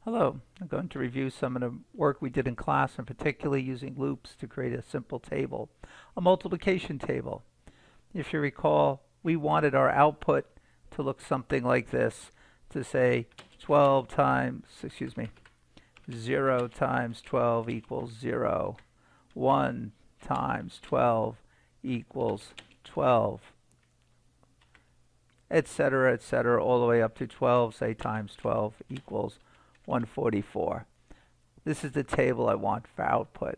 Hello, I'm going to review some of the work we did in class, and particularly using loops to create a simple table, a multiplication table. If you recall, we wanted our output to look something like this, to say 0 times 12 equals 0, 1 times 12 equals 12, etc., all the way up to 12, say, times 12 equals 144. This is the table I want for output.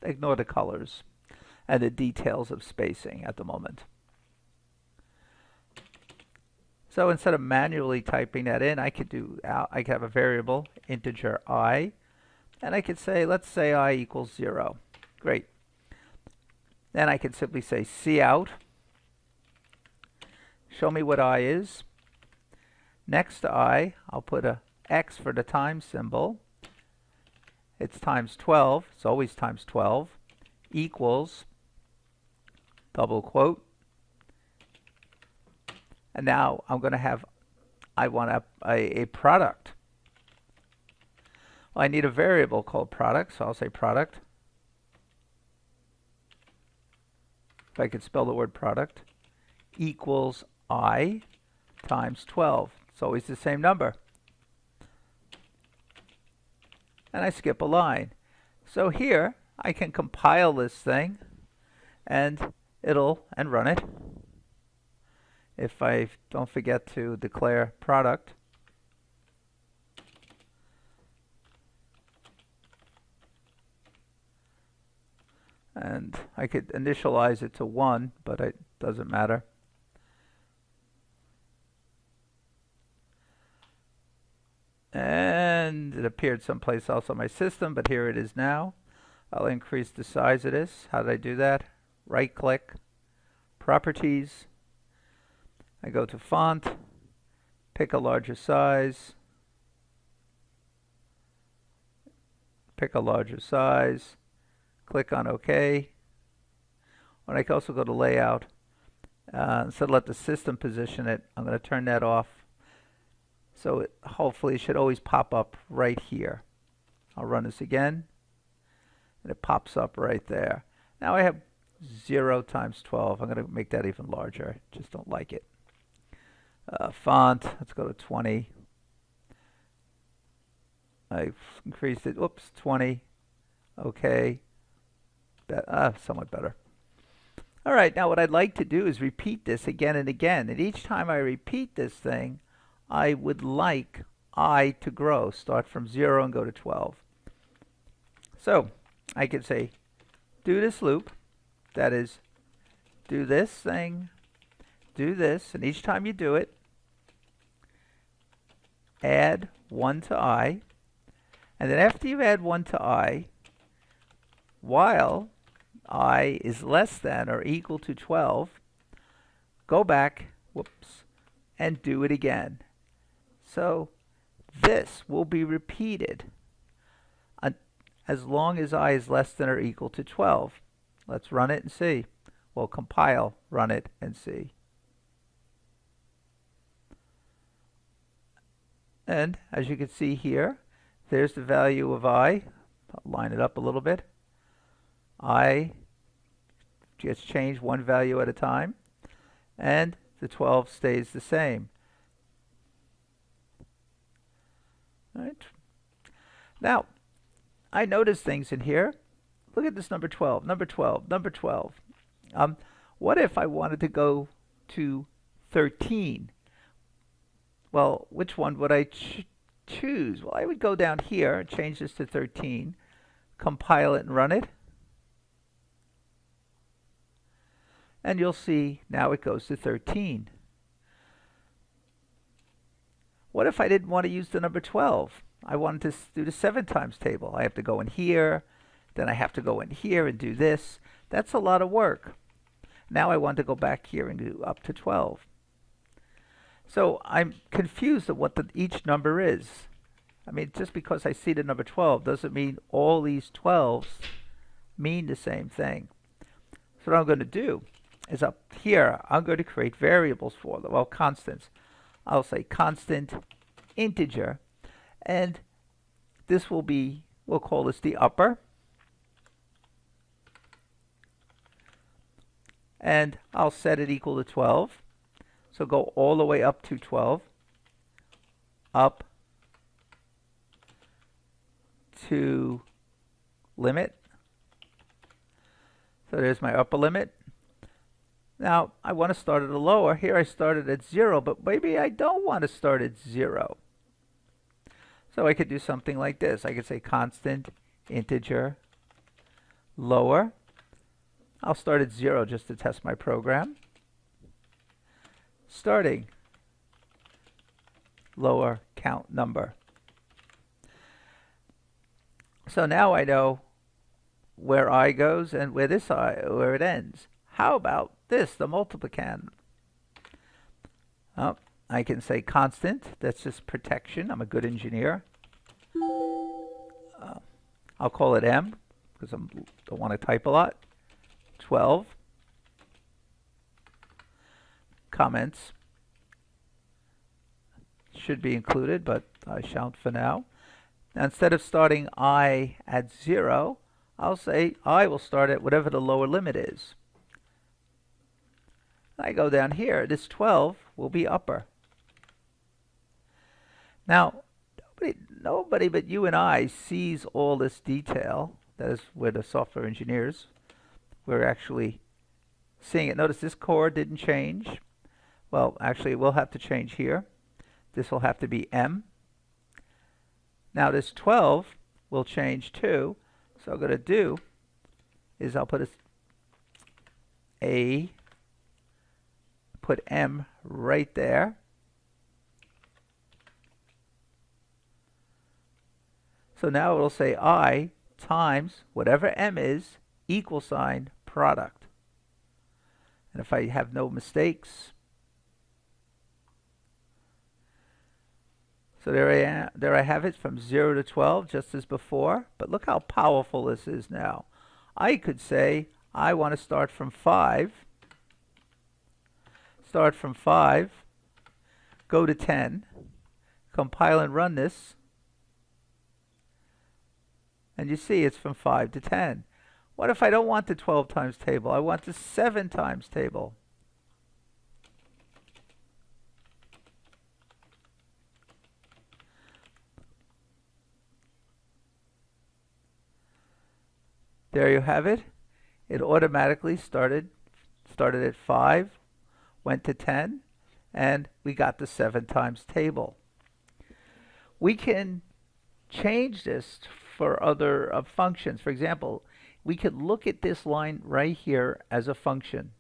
Ignore the colors and the details of spacing at the moment. So instead of manually typing that in, I could have a variable, integer I, and I could say, let's say I equals 0. Great. Then I could simply say cout, show me what I is. Next to I, I'll put a X for the times symbol. It's times 12, it's always times 12, equals, double quote. And now I'm going to have, I want a product. Well, I need a variable called product, so I'll say product. If I could spell the word product, equals I times 12. It's always the same number. And I skip a line. So here I can compile this thing and run it. If I don't forget to declare product. And I could initialize it to 1, but it doesn't matter. And it appeared someplace else on my system, but here it is now. I'll increase the size of this. How did I do that? Right click, properties. I go to font, pick a larger size, click on OK. And I can also go to layout. Instead of let the system position it, I'm going to turn that off. So it hopefully should always pop up right here. I'll run this again, and it pops up right there. Now I have 0 times 12. I'm going to make that even larger. Just don't like it. Font, let's go to 20. I've increased it. Oops, 20. Okay. Somewhat better. All right, now what I'd like to do is repeat this again and again. And each time I repeat this thing, I would like I to grow. Start from 0 and go to 12. So I could say, do this loop. That is, do this thing, do this, and each time you do it, add 1 to I. And then after you add 1 to I, while I is less than or equal to 12, go back, and do it again. So this will be repeated as long as I is less than or equal to 12. Let's run it and see. We'll compile, run it, and see. And as you can see here, there's the value of I. I'll line it up a little bit. I gets changed one value at a time, and the 12 stays the same. All right. Now, I notice things in here. Look at this number 12, number 12, number 12. What if I wanted to go to 13? Well, which one would I choose? Well, I would go down here and change this to 13, compile it and run it. And you'll see now it goes to 13. What if I didn't want to use the number 12? I wanted to do the 7 times table. I have to go in here, then I have to go in here and do this. That's a lot of work. Now I want to go back here and do up to 12. So I'm confused at what each number is. I mean, just because I see the number 12 doesn't mean all these 12s mean the same thing. So what I'm going to do is up here, I'm going to create variables for them, well, constants. I'll say constant integer, and This will be, we'll call this the upper. And I'll set it equal to 12. So go all the way up to 12. Up to limit. So there's my upper limit. Now I want to start at a lower. Here I started at 0, but maybe I don't want to start at 0. So I could do something like this. I could say constant integer lower. I'll start at 0 just to test my program. Starting lower count number. So now I know where I goes and where where it ends. How about this, the multiplicand? Oh, I can say constant. That's just protection. I'm a good engineer. I'll call it M because I don't want to type a lot. 12. Comments should be included, but I shan't for now. Now, instead of starting I at 0, I'll say I will start at whatever the lower limit is. I go down here. This 12 will be upper. Now, nobody but you and I sees all this detail. That is where the software engineers, we're actually seeing it. Notice this chord didn't change. Well, actually, it will have to change here. This will have to be M. Now, this 12 will change too. So what I'm going to do is I'll put put M right there. So now it'll say I times whatever M is equal sign product. And if I have no mistakes, so there I have it from 0 to 12 just as before. But look how powerful this is now. I could say I want to start from 5. Start from 5. Go to 10. Compile and run this. And you see it's from 5 to 10. What if I don't want the 12 times table? I want the 7 times table. There you have it. It automatically started at 5, went to 10, and we got the 7 times table. We can change this for other functions. For example, we could look at this line right here as a function.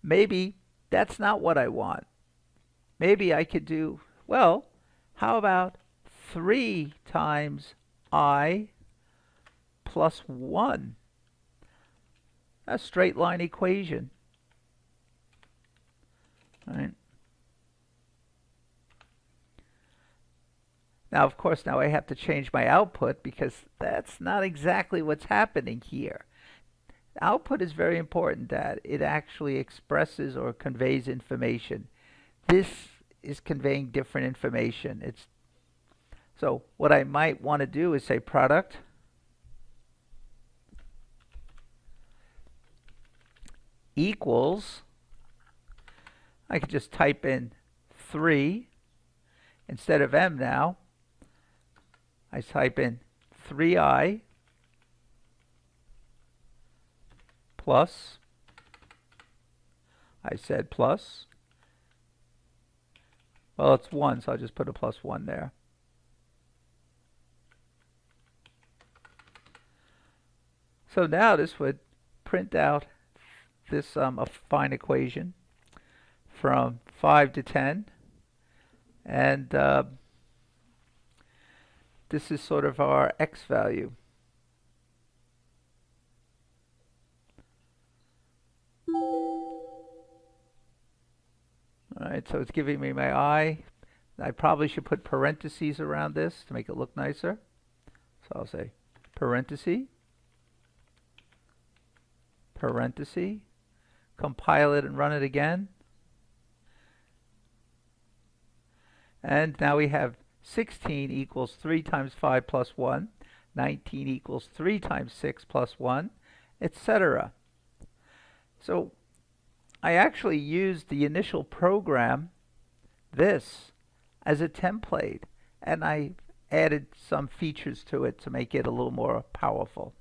Maybe that's not what I want. Maybe I could do, well, how about 3 times I plus 1? A straight line equation. All right. Now, of course, now I have to change my output because that's not exactly what's happening here. Output is very important, that it actually expresses or conveys information. This is conveying different information. So what I might want to do is say product equals, I could just type in 3 instead of M now. I type in 3i plus, I said plus, well, it's 1, so I'll just put a plus 1 there. So now this would print out this a fine equation from 5 to 10, and this is sort of our x value. All right, so it's giving me my I. I probably should put parentheses around this to make it look nicer. So I'll say parenthesis, parenthesis, compile it and run it again. And now we have 16 equals 3 times 5 plus 1. 19 equals 3 times 6 plus 1, etc. So I actually used the initial program, this, as a template, and I added some features to it to make it a little more powerful.